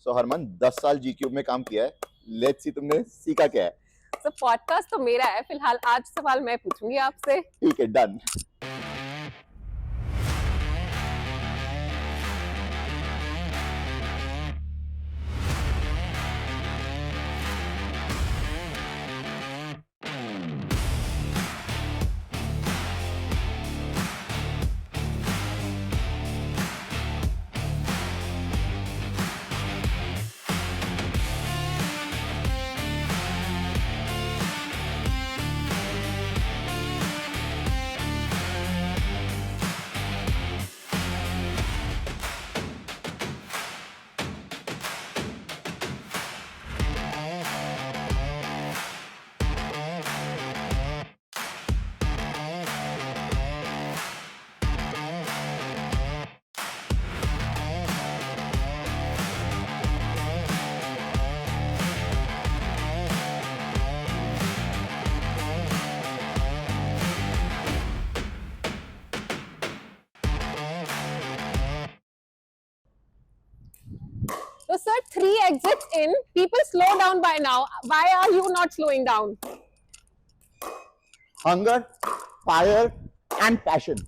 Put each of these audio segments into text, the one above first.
सो हरमन 10 साल जी क्यूब में काम किया है, लेट्स सी तुमने सीखा क्या है। तो पॉडकास्ट तो मेरा है, फिलहाल आज सवाल मैं पूछूंगी आपसे। ठीक है, done. So sir, 3 exits in. People slow down by now. Why are you not slowing down? Hunger, fire and passion.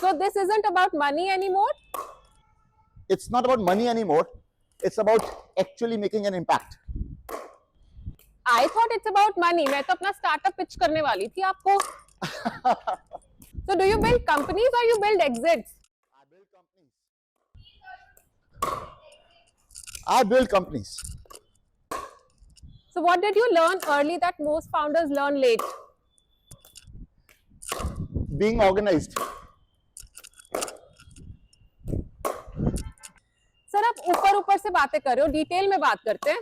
So this isn't about money anymore? It's not about money anymore. It's about actually making an impact. I thought it's about money. मैं तो अपना startup pitch करने वाली थी आपको. So do you build companies or you build exits? I build companies. So what did you learn early that most founders learn late? Being organized. Sir आप ऊपर ऊपर से बातें कर रहे हो, डिटेल में बात करते हैं.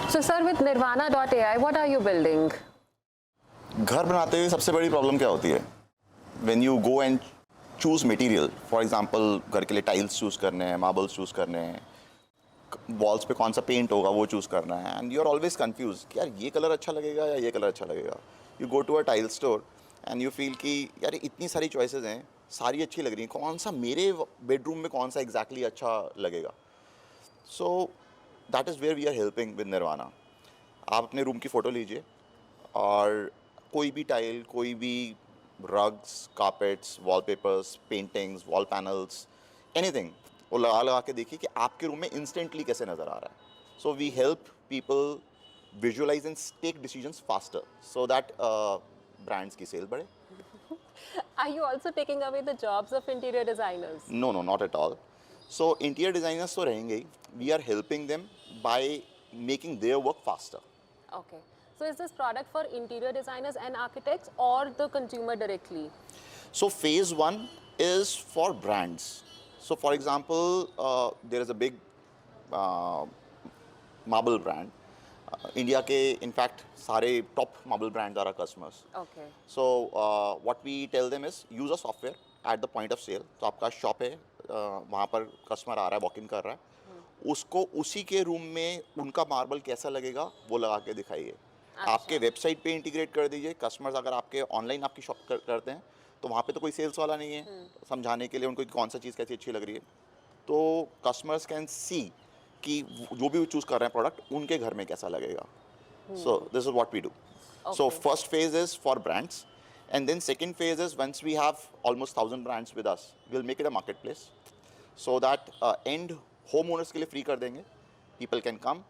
So sir, with Nirvana.ai, what are you building? घर बनाते हुए सबसे बड़ी प्रॉब्लम क्या होती है? When you go and choose material, for example, घर के लिए टाइल्स चूज करने हैं, मार्बल्स चूज करने हैं, वॉल्स पे कौन सा पेंट होगा वो चूज करना है, and you are always confuse कि यार ये कलर अच्छा लगेगा या ये कलर अच्छा लगेगा. You go to a tile store and you feel कि यार इतनी सारी चॉइसेस हैं, सारी अच्छी लग रही हैं, कौन सा मेरे बेडरूम में कौन सा एग्जैक्टली अच्छा लगेगा. So that is where we are helping with Nirvana. आप अपने रूम की फ़ोटो लीजिए और कोई भी टाइल, कोई भी rugs, carpets, wallpapers, paintings, wall panels, anything वो लगा लगा के देखिए कि आपके रूम में इंस्टेंटली कैसे नज़र आ रहा है. So we help people visualise and take decisions faster so that brands की सेल बढ़े. Are you also taking away the jobs of interior designers? No no, not at all. So interior designers तो रहेंगे ही. We are helping them by making their work faster. Okay. So is this product for interior designers and architects or the consumer directly? So phase one is for brands. So for example, there is a big marble brand. India के in fact सारे top marble brands are our customers. Okay. So what we tell them is use a software at the point of sale. तो आपका shop है, वहाँ पर customer आ रहा है, walk in कर रहा है, उसको उसी के रूम में उनका मार्बल कैसा लगेगा वो लगा के दिखाइए. आपके वेबसाइट पे इंटीग्रेट कर दीजिए. कस्टमर्स अगर आपके ऑनलाइन आपकी शॉप करते हैं तो वहाँ पे तो कोई सेल्स वाला नहीं है समझाने के लिए उनको कि कौन सा चीज़ कैसी अच्छी लग रही है. तो कस्टमर्स कैन सी कि जो भी चूज़ कर रहे हैं प्रोडक्ट उनके घर में कैसा लगेगा. So this is what we do. So first phase is for brands and then second phase is once we have almost 1000 brands with us will make it a market place so that end home owners के लिए free कर देंगे. People can come,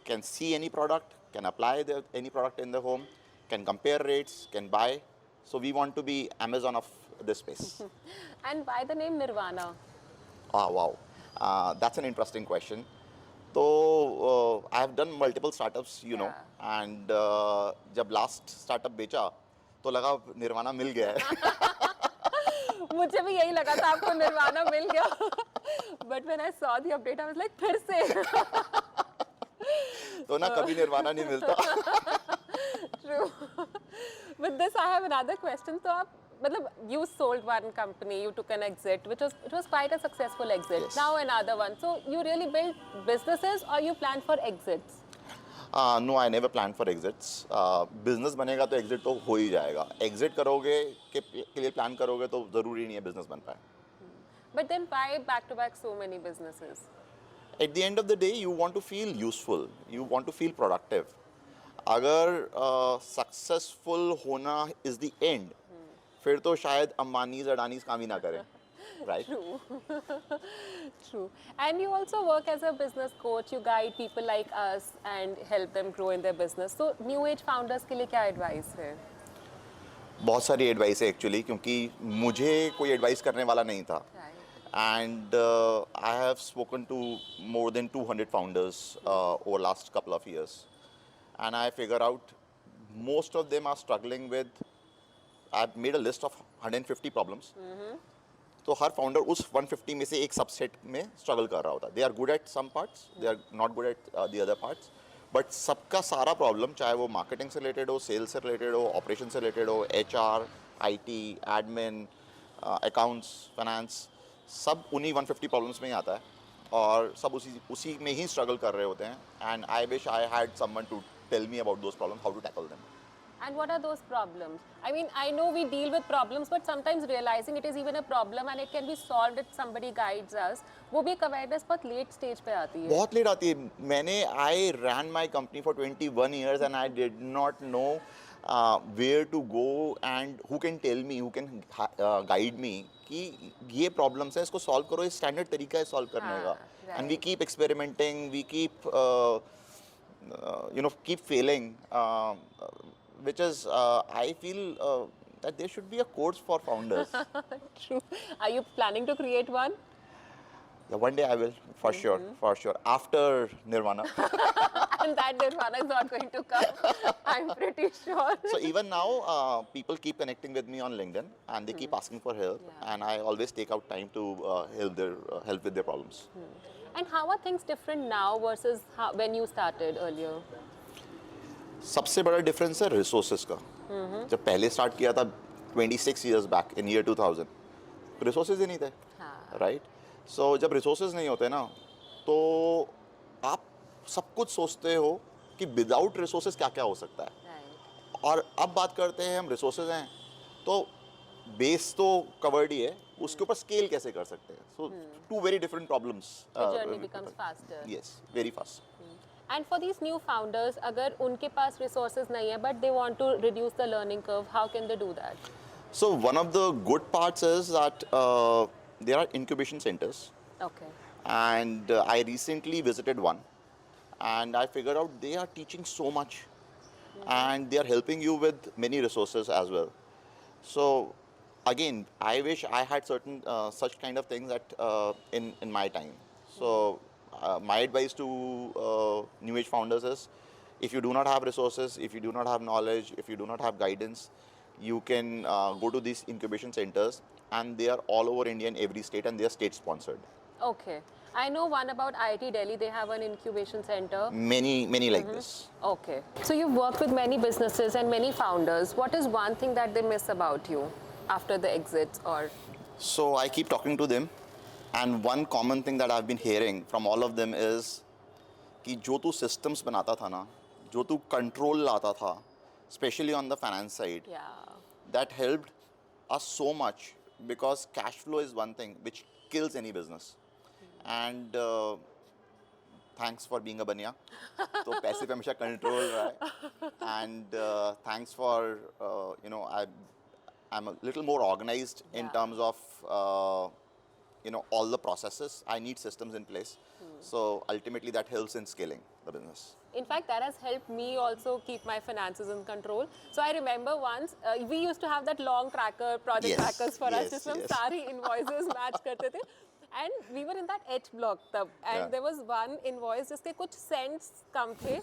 can see any product, can apply any product in the home, can compare rates, can buy. So we want to be Amazon of this space. And why the name Nirvana? Ah, wow. That's an interesting question. So I have done multiple startups, you know, and जब last startup बेचा तो लगा निर्वाणा मिल गया है. मुझे भी यही लगा था आपको निर्वाणा मिल गया. But when I saw the update, I was like फिर से. तो ना कभी निर्वाणा नहीं मिलता. True. With this, I have another question. So, आप मतलब you sold one company, you took an exit, which was quite a successful exit. Yes. Now another one. So you really build businesses or you plan for exits? No I never plan for exits. Business बनेगा तो exit तो हो ही जाएगा. Exit करोगे के लिए plan करोगे तो ज़रूरी नहीं है बिजनेस बन पाए. But then why back to back so many businesses? At the end of the day you want to feel useful, you want to feel productive. अगर सक्सेसफुल होना इज़ द एंड, फिर तो शायद अंबानीज अडानीज काम ही ना करें. Right. True. True. And you also work as a business coach. You guide people like us and help them grow in their business. So new age founders के लिए क्या advice है? बहुत सारी एडवाइस है एक्चुअली, क्योंकि मुझे कोई एडवाइस करने वाला नहीं था. Right. And I have spoken to more than 200 founders over last couple of years, and I figure out most of them are struggling with. I've made a list of 150 problems. तो हर founder उस 150 में से एक subset में struggle कर रहा होता है. They are good at some parts, they are not good at the other parts, but सबका सारा प्रॉब्लम, चाहे वो मार्केटिंग से रिलेटेड हो, सेल्स से रिलेटेड हो, ऑपरेशन से रिलेटेड हो, HR, IT, admin, accounts, finance, सब उन्हीं 150 प्रॉब्लम्स में ही आता है और सब उसी में ही स्ट्रगल कर रहे होते हैं. And I wish I had someone to tell me about those problems, how to tackle them. And what are those problems? I mean, I know we deal with problems, but sometimes realizing it is even a problem and it can be solved if somebody guides us. वो भी एक awareness बहुत late stage पे आती है. बहुत late आती है. मैंने I ran my company for 21 years and I did not know where to go and who can tell me, who can guide me कि ये problems है, इसको solve करो, ये standard तरीका है solve करने का. And we keep experimenting, we keep keep failing, which is I feel that there should be a course for founders. True. Are you planning to create one? Yeah, one day I will, for sure, after Nirvana. And that Nirvana is not going to come. I'm pretty sure. So even now, people keep connecting with me on LinkedIn, and they keep asking for help, and I always take out time to help with their problems. And how are things different now versus when you started earlier? सबसे बड़ा difference है resources का. जब पहले start किया था 26 years back in year 2000, resources ही नहीं थे. राइट. सो जब रिसोर्सेज नहीं होते ना, तो आप सब कुछ सोचते हो कि विदाउट रिसोर्सेज क्या क्या हो सकता है. और अब बात करते हैं हम रिसोर्सेज हैं तो बेस तो कवर्ड ही है, उसके ऊपर स्केल कैसे कर सकते हैं. So two very different problems. The journey becomes faster. Yes, very fast. And for these new founders, अगर उनके पास resources नहीं है, but they want to reduce the learning curve, how can they do that? So one of the good parts is that there are incubation centers. Okay. And I recently visited one, and I figured out they are teaching so much, and they are helping you with many resources as well. So again, I wish I had certain such kind of things that in my time. So my advice to new age founders is, if you do not have resources, if you do not have knowledge, if you do not have guidance, you can go to these incubation centers, and they are all over India in every state, and they are state sponsored. Okay. I know one about IIT Delhi. They have an incubation center. Many like this. Okay. So you've worked with many businesses and many founders. What is one thing that they miss about you after the exits or? So I keep talking to them, and one common thing that I've been hearing from all of them is कि जो तू systems बनाता था ना, जो तू control लाता था, especially on the finance side, Yeah. that helped us so much, because cash flow is one thing which kills any business. And thanks for being a बनिया. तो पैसे पे हमेशा control रहा है. And thanks for I'm a little more organized in terms of all the processes. I need systems in place. So ultimately that helps in scaling the business. In fact, that has helped me also keep my finances in control. So I remember once we used to have that long tracker, project trackers for us, जिसमें हम सारी invoices match करते थे. And we were in that H block तब. And there was one invoice जिसके कुछ cents कम थे.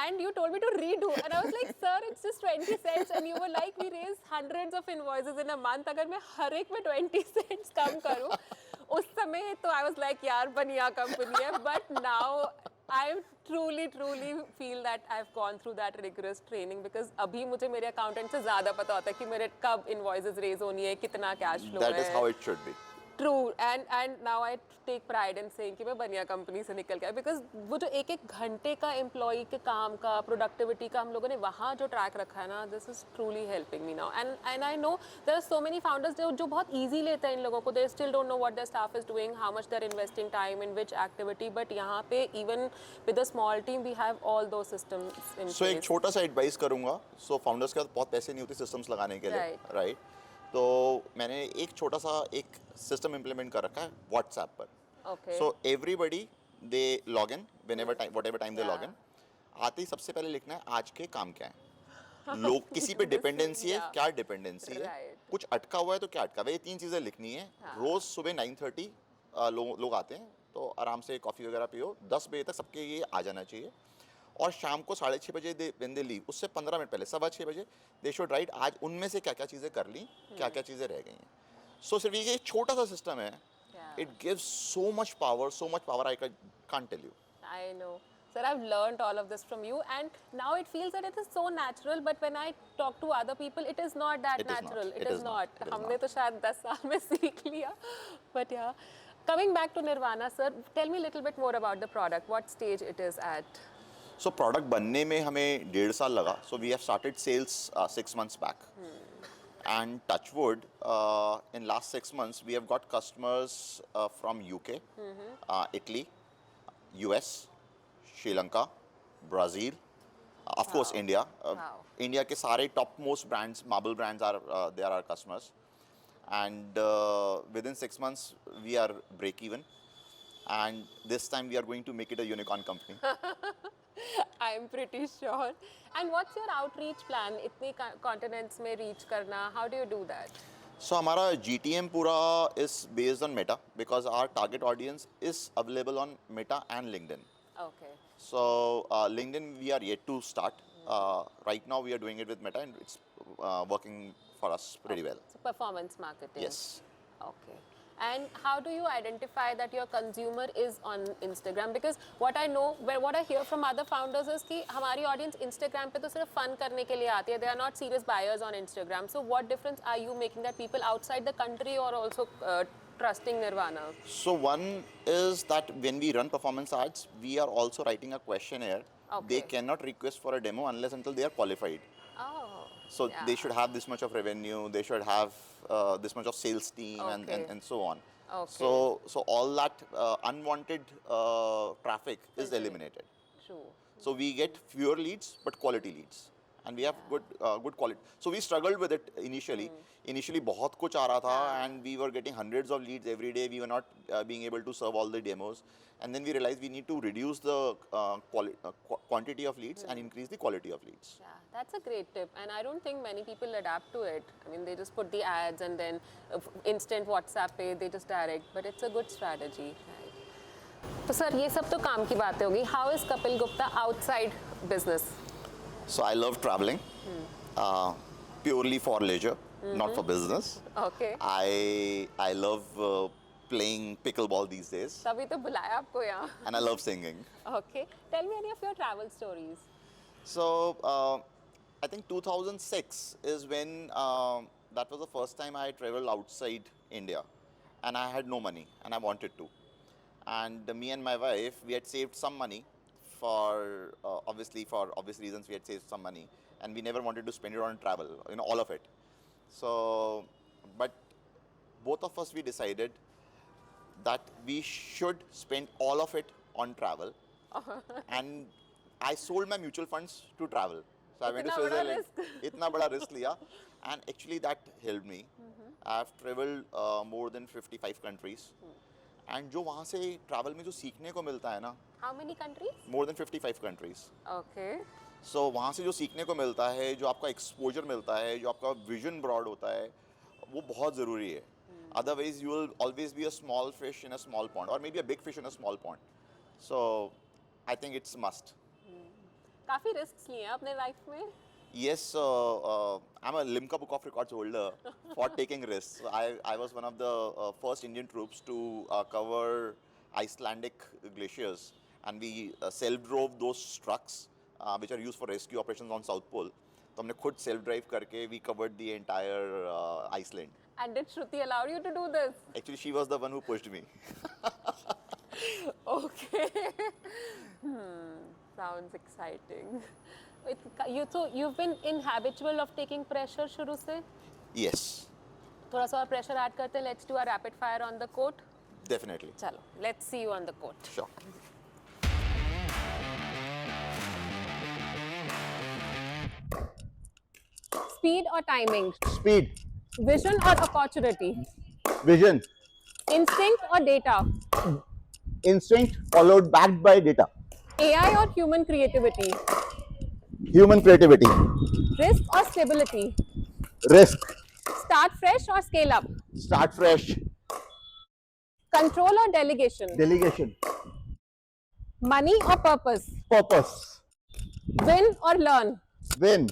And you told me to redo. And I was like, sir, it's just 20 cents. And you were like, we raise hundreds of invoices in a month. अगर मैं हर एक में 20 cents कम करूँ, उस समय तो I was like, यार बनिया कंपनी है. But now I truly feel that I've gone through that rigorous training, because अभी मुझे मेरे accountant से ज़्यादा पता होता है कि मेरे कब invoices raise होनी है, कितना cash flow है. That is how it should be. True, and now I take pride in saying कि मैं बनिया कंपनी से निकल गया, because वो जो एक एक घंटे का एम्प्लॉई के काम का प्रोडक्टिविटी का हम लोगों ने वहाँ जो ट्रैक रखा है ना, this is truly helping me now, and I know there are so many founders जो बहुत easy लेते हैं इन लोगों को, they still don't know what their staff is doing, how much they're investing time in which activity, but यहाँ पे even with a small team we have all those systems in So place. एक छोटा सा advice करूँगा. So founders के पास बहुत पैसे नहीं होते systems लगाने के लिए, right? तो मैंने एक छोटा सा एक सिस्टम इम्प्लीमेंट कर रखा है व्हाट्सएप पर. Okay. So everybody they log in whenever time whatever time they log in. आते ही सबसे पहले लिखना है आज के काम क्या है. लोग किसी पे डिपेंडेंसी है, क्या डिपेंडेंसी है, कुछ अटका हुआ है तो क्या अटका हुआ है, ये 3 चीज़ें लिखनी है. रोज़ सुबह 9:30 लोग आते हैं, तो आराम से कॉफ़ी वगैरह पियो. 10 बजे तक सबके ये आ जाना चाहिए. और शाम को 6:30 बजे व्हेन दे लीव, उससे 15 मिनट पहले 6:15 बजे दे शुड राइट आज उनमें से क्या क्या चीज़ें कर ली, क्या क्या चीज़ें रह गई हैं. सो सिर्फ ये छोटा सा सिस्टम है. It gives so much power I can't tell you. I know. Sir, I've learned all of this from you, and now it feels that it is so natural, but when I talk to other people, it is not that natural. It is not. हमने तो शायद 10 साल में सीख लिया. But yeah, coming back to Nirvana, sir, tell me a little bit more about the product. What stage it is at? So product बनने में हमें 1.5 साल लगा. So we have started sales 6 months back. And touch wood, in last 6 months we have got customers from UK, Italy, US, Sri Lanka, Brazil, of course India. India के सारे top most brands, marble brands are they are our customers. And within 6 months we are break even. And this time we are going to make it a unicorn company. I'm pretty sure. And what's your outreach plan? इतने continents में reach करना, how do you do that? So हमारा GTM पूरा is based on Meta because our target audience is available on Meta and LinkedIn. Okay. So LinkedIn we are yet to start. Right now we are doing it with Meta and it's working for us pretty well. So performance marketing. Yes. Okay. And how do you identify that your consumer is on Instagram? Because what I know, what I hear from other founders is कि हमारी audience Instagram पे तो सिर्फ fun करने के लिए आती है. They are not serious buyers on Instagram. So what difference are you making that people outside the country are also trusting Nirvana? So one is that when we run performance ads, we are also writing a questionnaire. Okay. They cannot request for a demo unless until they are qualified. Oh. So they should have this much of revenue, they should have this much of sales team and so on. Okay. So all that unwanted traffic is eliminated. True. So we get fewer leads but quality leads. And we have good quality. So we struggled with it initially. Initially बहुत कुछ आ रहा था and we were getting hundreds of leads every day. We were not being able to serve all the demos. And then we realized we need to reduce the quantity of leads and increase the quality of leads. Yeah, that's a great tip, and I don't think many people adapt to it. I mean, they just put the ads and then instant WhatsApp पे they just direct, but it's a good strategy. Right. तो sir ये सब तो काम की बातें होगी. How is Kapil Gupta outside business? So I love traveling, purely for leisure, not for business. Okay. I love playing pickleball these days. तभी तो बुलाया आपको यहाँ. And I love singing. Okay. Tell me any of your travel stories. So I think 2006 is when that was the first time I traveled outside India, and I had no money and I wanted to. And me and my wife, we had saved some money for obvious reasons. We had saved some money, and we never wanted to spend it on travel, all of it. So, but both of us, we decided that we should spend all of it on travel. And I sold my mutual funds to travel. So I went to Switzerland. इतना बड़ा risk लिया, and actually that helped me. I've traveled more than 55 countries. And जो वहाँ से travel में जो सीखने को मिलता है ना. How many countries? More than 55 countries. Okay. So वहाँ से जो सीखने को मिलता है, जो आपका exposure मिलता है, जो आपका vision broad होता है, वो बहुत ज़रूरी है. Otherwise, you will always be a small fish in a small pond, or maybe a big fish in a small pond. So, I think it's must. काफी risks लिए हैं अपने life में. Yes, I'm a Limca Book of Records holder for taking risks. I was one of the first Indian troops to cover Icelandic glaciers, and we self-drove those trucks which are used for rescue operations on South Pole. तो हमने खुद self drive करके we covered the entire Iceland. And did Shruti allow you to do this? Actually, she was the one who pushed me. Okay. Sounds exciting. So you've been inhabitual of taking pressure शुरू से? Yes, थोड़ा सा और pressure add करते हैं. Let's do a rapid fire on the court. definitely. चलो, let's see you on the court. Sure. Speed or timing? Speed, Vision or opportunity? vision, Instinct or data? instinct followed backed by data. AI or human creativity? Human creativity, Risk or stability? risk, Start fresh or scale up? start fresh, Control or delegation? delegation, Money or purpose? purpose, Win or learn? win,